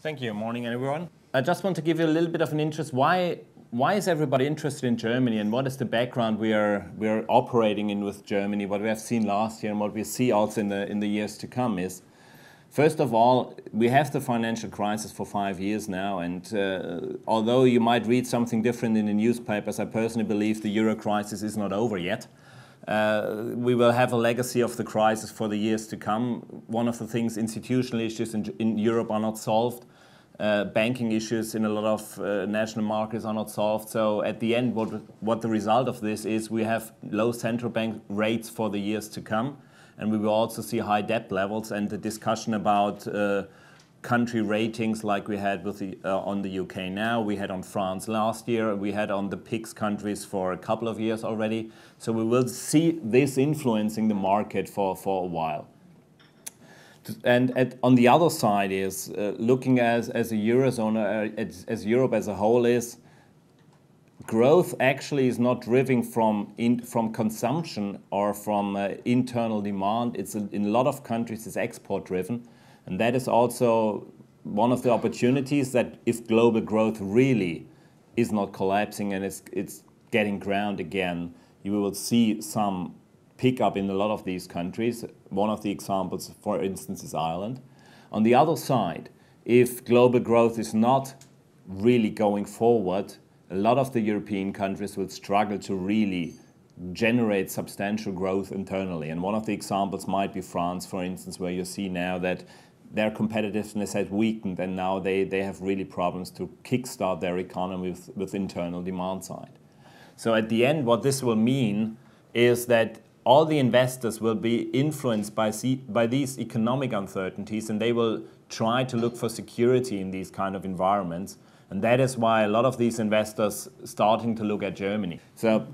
Thank you. Morning, everyone. I just want to give you a little bit of an interest. Why is everybody interested in Germany, and what is the background we are operating in with Germany? What we have seen last year and what we see also in the years to come is, first of all, we have the financial crisis for 5 years now, and although you might read something different in the newspapers, I personally believe the euro crisis is not over yet. We will have a legacy of the crisis for the years to come. One of the things, institutional issues in Europe are not solved. Banking issues in a lot of national markets are not solved. So at the end, what the result of this is, we have low central bank rates for the years to come. And we will also see high debt levels, and the discussion about country ratings like we had with on the UK now, we had on France last year, we had on the PIGS countries for a couple of years already. So we will see this influencing the market for a while. And on the other side is looking as a Eurozone, as Europe as a whole is, growth actually is not driven from consumption or from internal demand. It's in a lot of countries it's export driven, and that is also one of the opportunities that if global growth really is not collapsing and it's getting ground again, you will see some pick up in a lot of these countries. One of the examples, for instance, is Ireland. On the other side, if global growth is not really going forward, a lot of the European countries will struggle to really generate substantial growth internally. And one of the examples might be France, for instance, where you see now that their competitiveness has weakened, and now they have really problems to kickstart their economy with internal demand side. So at the end, what this will mean is that all the investors will be influenced by these economic uncertainties, and they will try to look for security in these kind of environments. And that is why a lot of these investors starting to look at Germany. So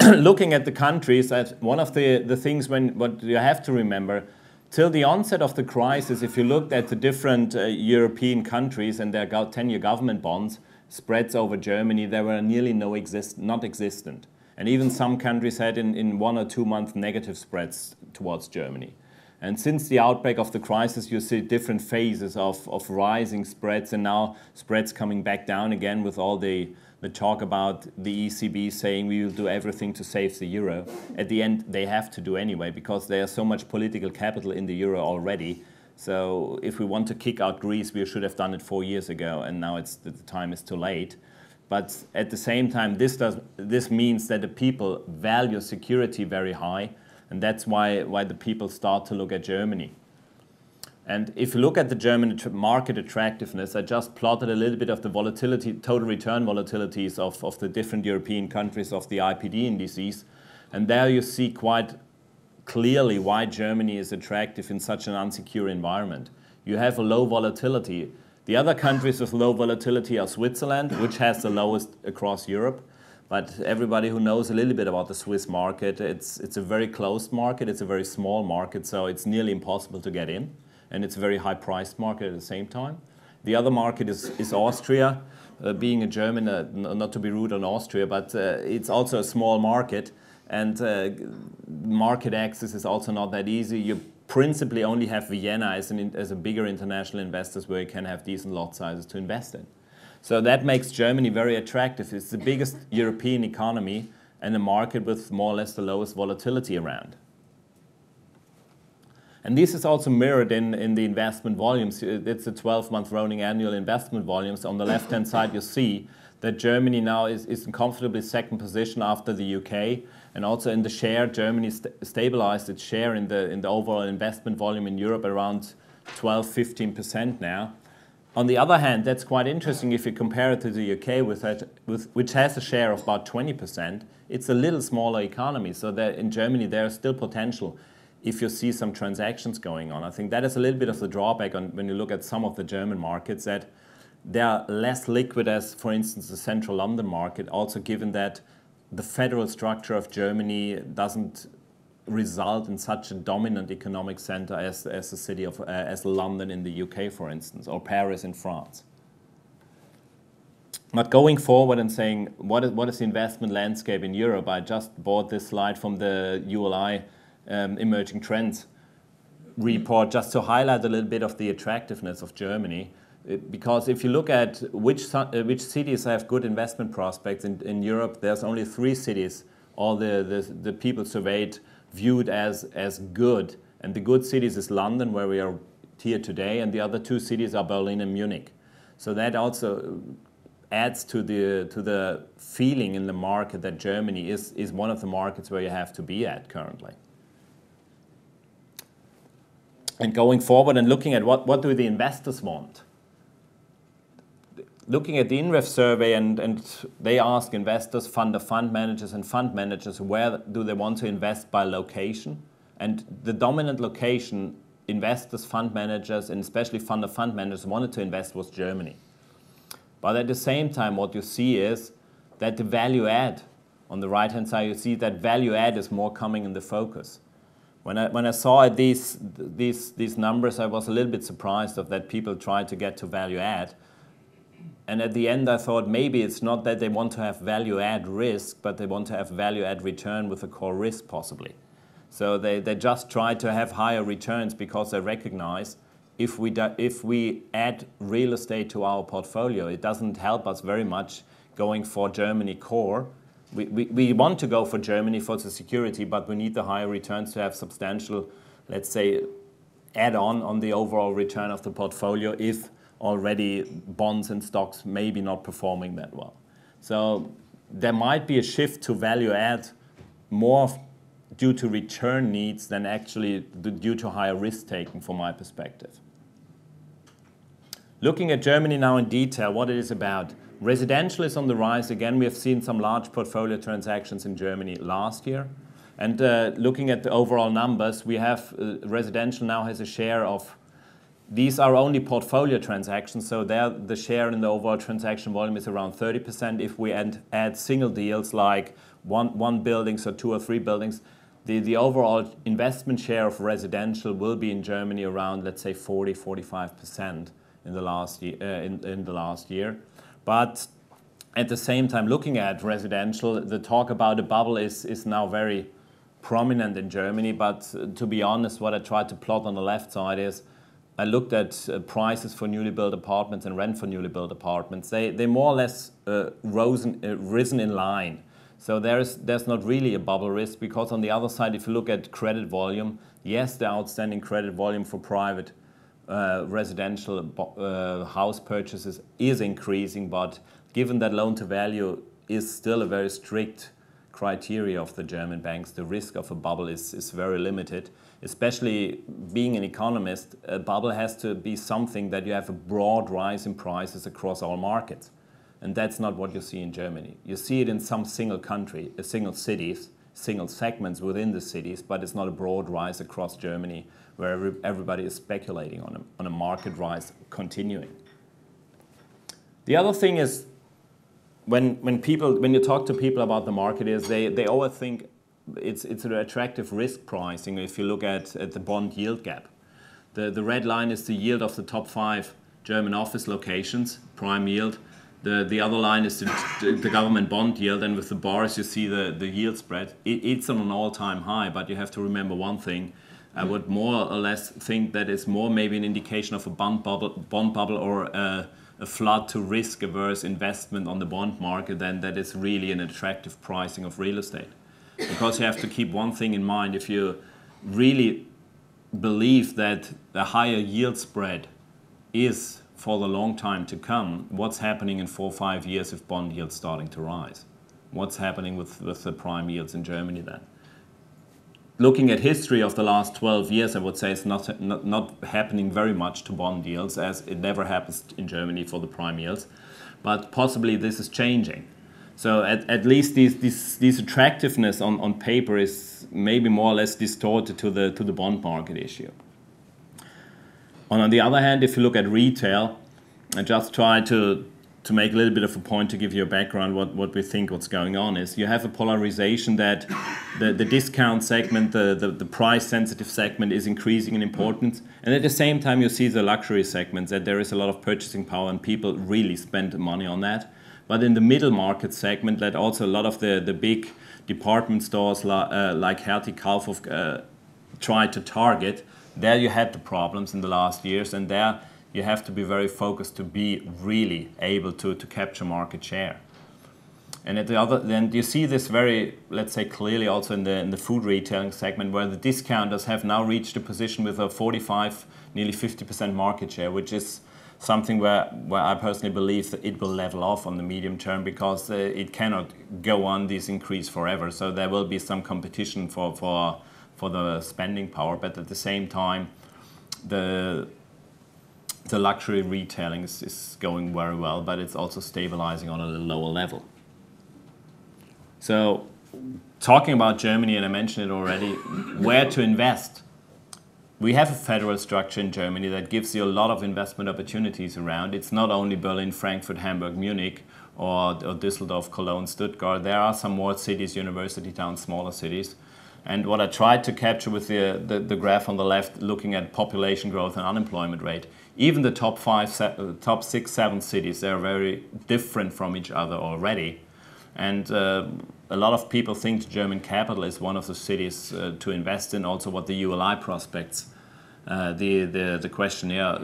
looking at the countries, one of the things what you have to remember, till the onset of the crisis, if you looked at the different European countries and their 10-year government bonds, spreads over Germany, they were nearly not existent. And even some countries had in 1 or 2 month negative spreads towards Germany. And since the outbreak of the crisis, you see different phases of rising spreads, and now spreads coming back down again with all the talk about the ECB saying we will do everything to save the euro. At the end, they have to do anyway, because there's so much political capital in the euro already. So if we want to kick out Greece, we should have done it 4 years ago, and now the time is too late. But at the same time, this means that the people value security very high, and that's why the people start to look at Germany. And if you look at the German market attractiveness, I just plotted a little bit of the volatility, total return volatilities of the different European countries of the IPD indices. And there you see quite clearly why Germany is attractive in such an unsecure environment. You have a low volatility. The other countries with low volatility are Switzerland, which has the lowest across Europe. But everybody who knows a little bit about the Swiss market, it's a very closed market, it's a very small market, so it's nearly impossible to get in. And it's a very high-priced market at the same time. The other market is Austria. Being a German, not to be rude on Austria, but it's also a small market, and market access is also not that easy. You principally only have Vienna as a bigger international investors where you can have decent lot sizes to invest in. So that makes Germany very attractive. It's the biggest European economy and a market with more or less the lowest volatility around. And this is also mirrored in the investment volumes. It's the 12-month rolling annual investment volumes. On the left-hand side, you see that Germany now is in comfortably second position after the UK. And also in the share, Germany stabilized its share in the overall investment volume in Europe around 12–15% now. On the other hand, that's quite interesting if you compare it to the UK, which has a share of about 20%. It's a little smaller economy, so that in Germany there is still potential if you see some transactions going on. I think that is a little bit of the drawback when you look at some of the German markets, that they are less liquid as, for instance, the central London market, also given that the federal structure of Germany doesn't result in such a dominant economic center as the city of as London in the UK, for instance, or Paris in France. But going forward and saying, what is the investment landscape in Europe? I just bought this slide from the ULI emerging trends report just to highlight a little bit of the attractiveness of Germany. Because if you look at which cities have good investment prospects in Europe, there's only 3 cities all the people surveyed viewed as good. And the good cities is London, where we are here today, and the other 2 cities are Berlin and Munich. So that also adds to the feeling in the market that Germany is one of the markets where you have to be at currently. And going forward and looking at what do the investors want? Looking at the INREF survey, and they ask investors, fund managers and fund managers, where do they want to invest by location? And the dominant location investors, fund managers, and especially fund managers wanted to invest was Germany. But at the same time, what you see is that the value add, on the right-hand side, you see that value add is more coming in the focus. When I saw these numbers, I was a little bit surprised of that people try to get to value add. And at the end, I thought maybe it's not that they want to have value add risk, but they want to have value add return with a core risk possibly. So they just try to have higher returns because they recognize if we add real estate to our portfolio, it doesn't help us very much going for Germany core. We want to go for Germany for the security, but we need the higher returns to have substantial, let's say, add-on the overall return of the portfolio if already bonds and stocks maybe not performing that well. So there might be a shift to value add more due to return needs than actually due to higher risk taking from my perspective. Looking at Germany now in detail, what it is about. Residential is on the rise. Again, we have seen some large portfolio transactions in Germany last year. And looking at the overall numbers, we have residential now has a share of, these are only portfolio transactions, so there the share in the overall transaction volume is around 30%. If we add single deals like one building, so 2 or 3 buildings, the overall investment share of residential will be in Germany around, let's say, 40–45% in the last year. In the last year. But at the same time, looking at residential, the talk about a bubble is now very prominent in Germany. But to be honest, what I tried to plot on the left side is I looked at prices for newly built apartments and rent for newly built apartments. They more or less risen in line. So there's not really a bubble risk, because on the other side, if you look at credit volume, yes, the outstanding credit volume for private residential house purchases is increasing, but given that loan to value is still a very strict criteria of the German banks, the risk of a bubble is very limited. Especially being an economist, a bubble has to be something that you have a broad rise in prices across all markets. And that's not what you see in Germany. You see it in some single country, single cities, single segments within the cities, but it's not a broad rise across Germany where everybody is speculating on a market rise continuing. The other thing is, when you talk to people about the market, is they always think it's an attractive risk pricing if you look at the bond yield gap. The red line is the yield of the top 5 German office locations, prime yield. The other line is the government bond yield, and with the bars you see the yield spread. It's on an all-time high, but you have to remember one thing. I would more or less think that it's more maybe an indication of a bond bubble or a flood to risk-averse investment on the bond market than that is really an attractive pricing of real estate. Because you have to keep one thing in mind. If you really believe that a higher yield spread is for the long time to come, what's happening in 4 or 5 years if bond yields starting to rise? What's happening with the prime yields in Germany then? Looking at history of the last 12 years, I would say it's not happening very much to bond yields, as it never happens in Germany for the prime yields. But possibly this is changing. So at least this attractiveness on paper is maybe more or less distorted to the bond market issue. On the other hand, if you look at retail, I just try to make a little bit of a point to give you a background what we think what's going on is you have a polarization that the discount segment, the price sensitive segment is increasing in importance, and at the same time you see the luxury segments that there is a lot of purchasing power and people really spend money on that. But in the middle market segment, that also a lot of the big department stores like Hertie Kaufhof try to target, There you had the problems in the last years, and there you have to be very focused to be really able to capture market share. And at the other, then you see this very, let's say, clearly also in the food retailing segment, where the discounters have now reached a position with a 45, nearly 50% market share, which is something where I personally believe that it will level off on the medium term, because it cannot go on this increase forever. So there will be some competition for the spending power, but at the same time, the luxury retailing is going very well, but it's also stabilizing on a lower level. So, talking about Germany, and I mentioned it already, where to invest. We have a federal structure in Germany that gives you a lot of investment opportunities around. It's not only Berlin, Frankfurt, Hamburg, Munich, or Düsseldorf, Cologne, Stuttgart. There are some more cities, university towns, smaller cities. And what I tried to capture with the graph on the left, looking at population growth and unemployment rate, even the top 6, 7 cities, they're very different from each other already. And a lot of people think the German capital is one of the cities to invest in. Also, what the ULI prospects, the questionnaire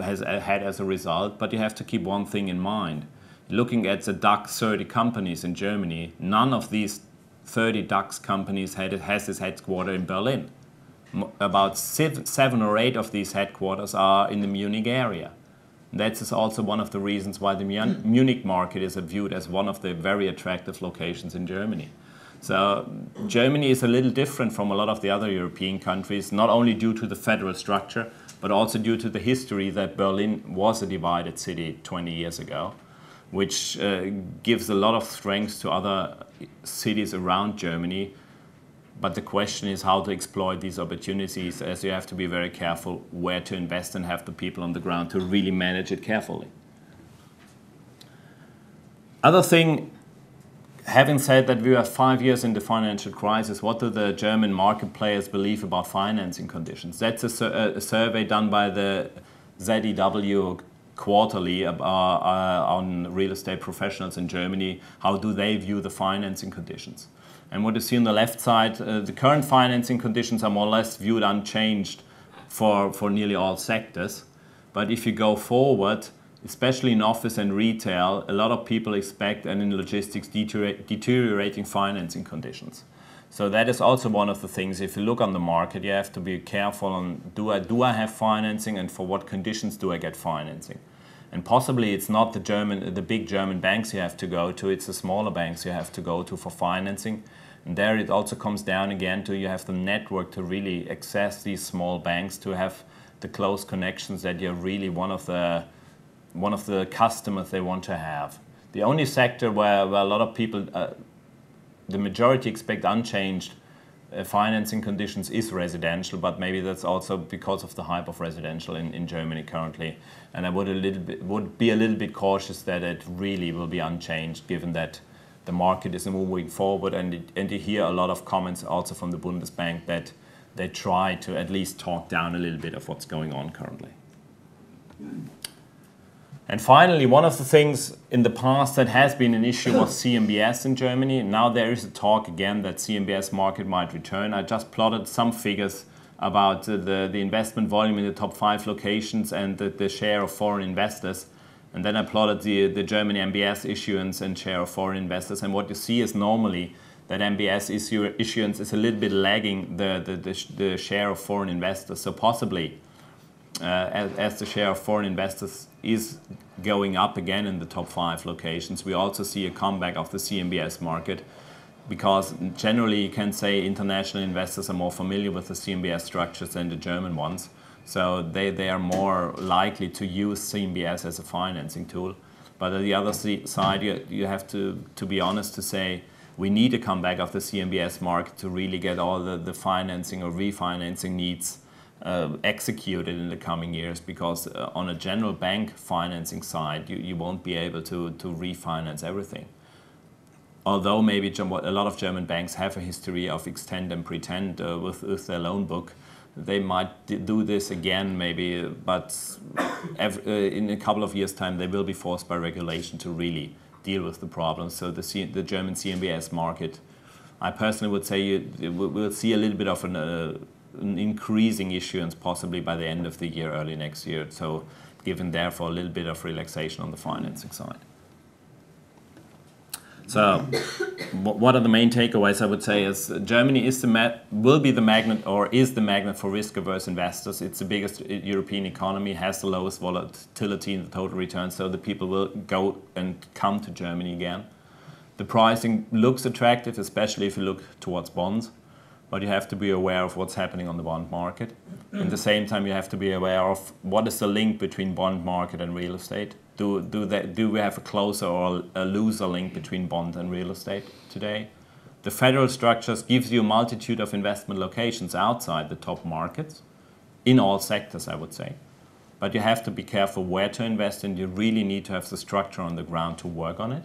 has had as a result. But you have to keep one thing in mind. Looking at the DAX 30 companies in Germany, none of these 30 DAX companies has its headquarters in Berlin. About 7 or 8 of these headquarters are in the Munich area. That is also one of the reasons why the Munich market is viewed as one of the very attractive locations in Germany. So Germany is a little different from a lot of the other European countries, not only due to the federal structure, but also due to the history that Berlin was a divided city 20 years ago, which gives a lot of strength to other cities around Germany. But the question is how to exploit these opportunities, as you have to be very careful where to invest and have the people on the ground to really manage it carefully. Other thing, having said that we are 5 years in the financial crisis, what do the German market players believe about financing conditions? That's a survey done by the ZEW quarterly on real estate professionals in Germany. How do they view the financing conditions? And what you see on the left side, the current financing conditions are more or less viewed unchanged for nearly all sectors. But if you go forward, especially in office and retail, a lot of people expect, and in logistics, deteriorating financing conditions. So that is also one of the things. If you look on the market, you have to be careful on do I have financing, and for what conditions do I get financing? And possibly it's not the big German banks you have to go to, it's the smaller banks you have to go to for financing. And there it also comes down again to you have the network to really access these small banks, to have the close connections that you're really one of the customers they want to have. The only sector where a lot of people, the majority expect unchanged financing conditions is residential, but maybe that's also because of the hype of residential in Germany currently. And I would be a little bit cautious that it really will be unchanged, given that the market is moving forward, and you hear a lot of comments also from the Bundesbank that they try to at least talk down a little bit of what's going on currently. And finally, one of the things in the past that has been an issue was CMBS in Germany. Now there is a talk again that CMBS market might return. I just plotted some figures about the investment volume in the top 5 locations and the share of foreign investors. And then I plotted the German MBS issuance and share of foreign investors. And what you see is normally that MBS issuance is a little bit lagging the share of foreign investors. So possibly, as the share of foreign investors is going up again in the top 5 locations, we also see a comeback of the CMBS market, because generally you can say international investors are more familiar with the CMBS structures than the German ones. So they are more likely to use CMBS as a financing tool. But at the other side, you have to be honest to say we need a comeback of the CMBS market to really get all the financing or refinancing needs executed in the coming years, because on a general bank financing side, you won't be able to refinance everything. Although maybe a lot of German banks have a history of extend and pretend with their loan book, they might do this again maybe, but in a couple of years' time they will be forced by regulation to really deal with the problems. So the German CMBS market, I personally would say we'll see a little bit of an increasing issuance possibly by the end of the year, early next year. So given therefore a little bit of relaxation on the financing side. So what are the main takeaways? I would say is Germany is will be the magnet, or is the magnet for risk-averse investors. It's the biggest European economy, has the lowest volatility in the total return, so the people will go and come to Germany again. The pricing looks attractive, especially if you look towards bonds, but you have to be aware of what's happening on the bond market. At the same time, you have to be aware of what is the link between bond market and real estate. Do we have a closer or a looser link between bond and real estate today? The federal structures gives you a multitude of investment locations outside the top markets, in all sectors, I would say. But you have to be careful where to invest, and you really need to have the structure on the ground to work on it.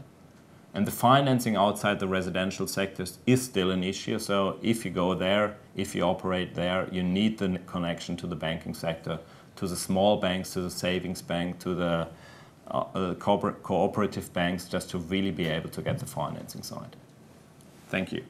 And the financing outside the residential sectors is still an issue. So if you go there, if you operate there, you need the connection to the banking sector, to the small banks, to the savings bank, to the cooperative banks, just to really be able to get the financing side. Thank you.